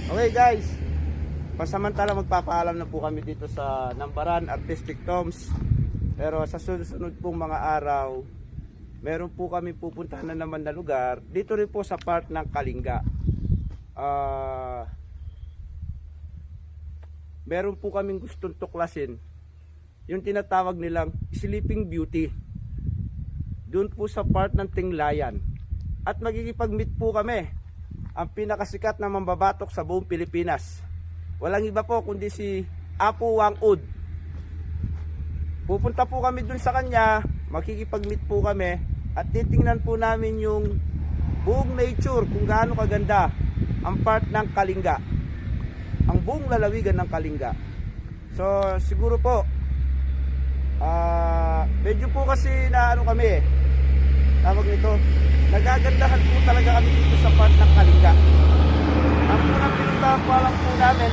Okay guys, pasamantala magpapaalam na po kami dito sa Nambaran Artistic Tombs. Pero sa susunod pong mga araw, meron po kami pupuntahan na naman na lugar. Dito rin po sa part ng Kalinga. Meron po kaming gustong tuklasin. Yung tinatawag nilang Sleeping Beauty. Doon po sa part ng Tinglayan. At magkikipag-meet po kami. Ang pinakasikat na mambabatok sa buong Pilipinas. Walang iba po kundi si Apo Wang Ud. Pupunta po kami dun sa kanya, makikipag-meet po kami at titingnan po namin yung buong nature kung gaano kaganda ang part ng Kalinga. Ang buong lalawigan ng Kalinga. So siguro po medyo po kasi na ano kami tawag nito, nagagandahan po talaga kami dito sa part ng Kalinga. Ang unang pinuntahan po alam po namin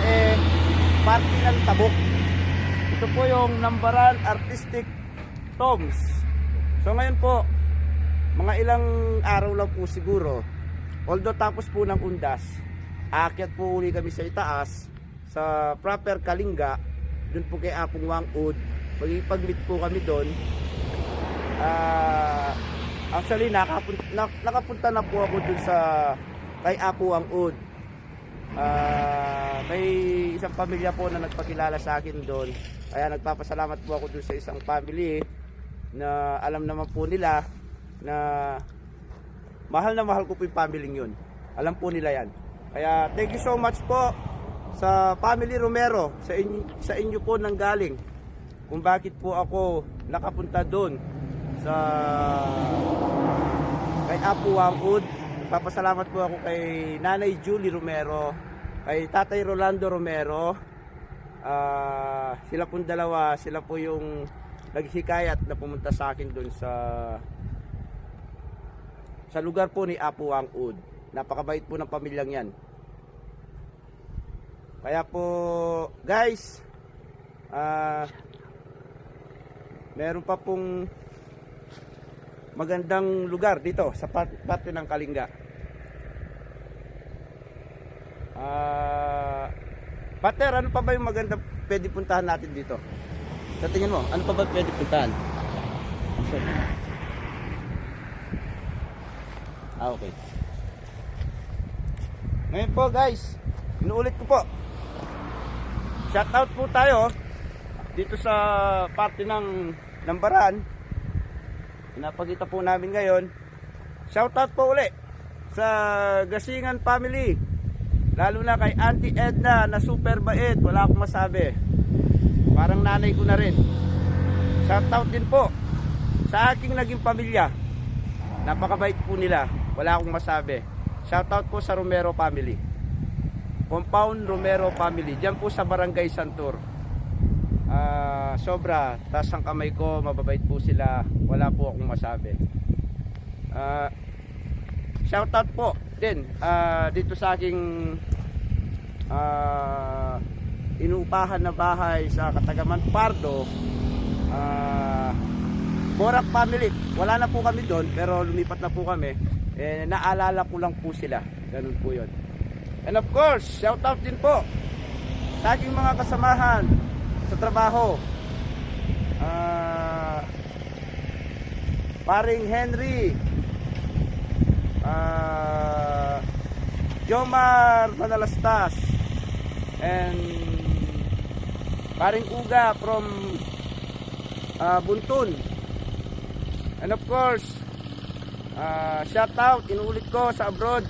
party ng Tabok. Ito po yung Nambaran Artistic Tombs. So ngayon po, mga ilang araw lang po siguro, although tapos po ng undas, aakyat po uli kami sa itaas, sa proper Kalinga, dun po kay Apong Wang Ud. Pag-meet po kami doon. Actually, nakapunta na po ako dun sa kay Apo Wang Ud. May isang pamilya po na nagpakilala sa akin doon. Kaya nagpapasalamat po ako dun sa isang family na alam naman po nila na mahal ko po yung family yun. Alam po nila yan. Kaya thank you so much po sa family Romero, sa inyo po nang galing kung bakit po ako nakapunta doon sa kay Apo Wang Ud. Papasalamat po ako kay Nanay Julie Romero, kay Tatay Rolando Romero. Sila pong dalawa, sila po yung naghikayat na pumunta sa akin doon sa lugar po ni Apo Wang Ud. Napakabait po ng pamilyang yan. Kaya po guys, meron pa pong magandang lugar dito sa parte ng Kalinga. Pater, ano pa ba yung maganda pwede puntahan natin dito? Sa tingin mo, ano pa ba pwede puntahan? Okay. Ngayon po guys, inuulit ko po. Shoutout po tayo dito sa parte ng Nambaran. Pinapakita po namin ngayon. Shoutout po uli sa Gasingan family. Lalo na kay Auntie Edna na super bait. Wala akong masabi. Parang nanay ko na rin. Shoutout din po sa aking naging pamilya. Napakabait po nila. Wala akong masabi. Shoutout po sa Romero family. Compound Romero family. Diyan po sa Barangay Santur. Sobra. Taas ang kamay ko. Mababait po sila. Wala po akong masabi. Shoutout po din dito sa aking inuupahan na bahay sa Katagaman Pardo. Borak family. Wala na po kami doon pero lumipat na po kami. Naalala ko lang po sila. Ganun po yun. And of course, shoutout din po sa aking mga kasamahan sa trabaho. Paring Henry, Jomar Manalastas, and Paring Uga from Buntun. And of course, shout out, inuulit ko sa abroad,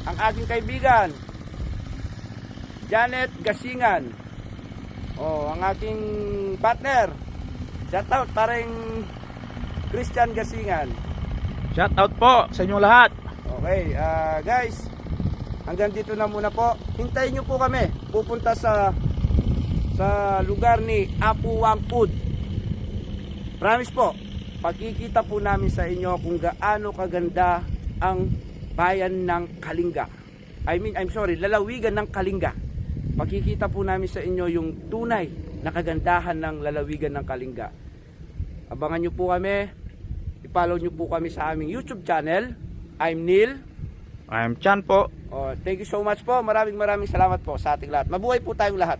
ang aking kaibigan Janet Gasingan. Ang aking partner, shout out Paring Christian Gasingan. Shout out po sa inyong lahat. Okay, guys, hanggang dito na muna po. Hintayin nyo po kami. Pupunta sa lugar ni Apo Wang Ud. Promise po, pagkikita po namin sa inyo kung gaano kaganda ang bayan ng Kalinga. Lalawigan ng Kalinga. Pagkikita po namin sa inyo yung tunay na kagandahan ng lalawigan ng Kalinga. Abangan nyo po kami. I-follow nyo po kami sa aming YouTube channel. I'm Neil. I'm Chan po. Thank you so much po. Maraming salamat po sa ating lahat. Mabuhay po tayong lahat.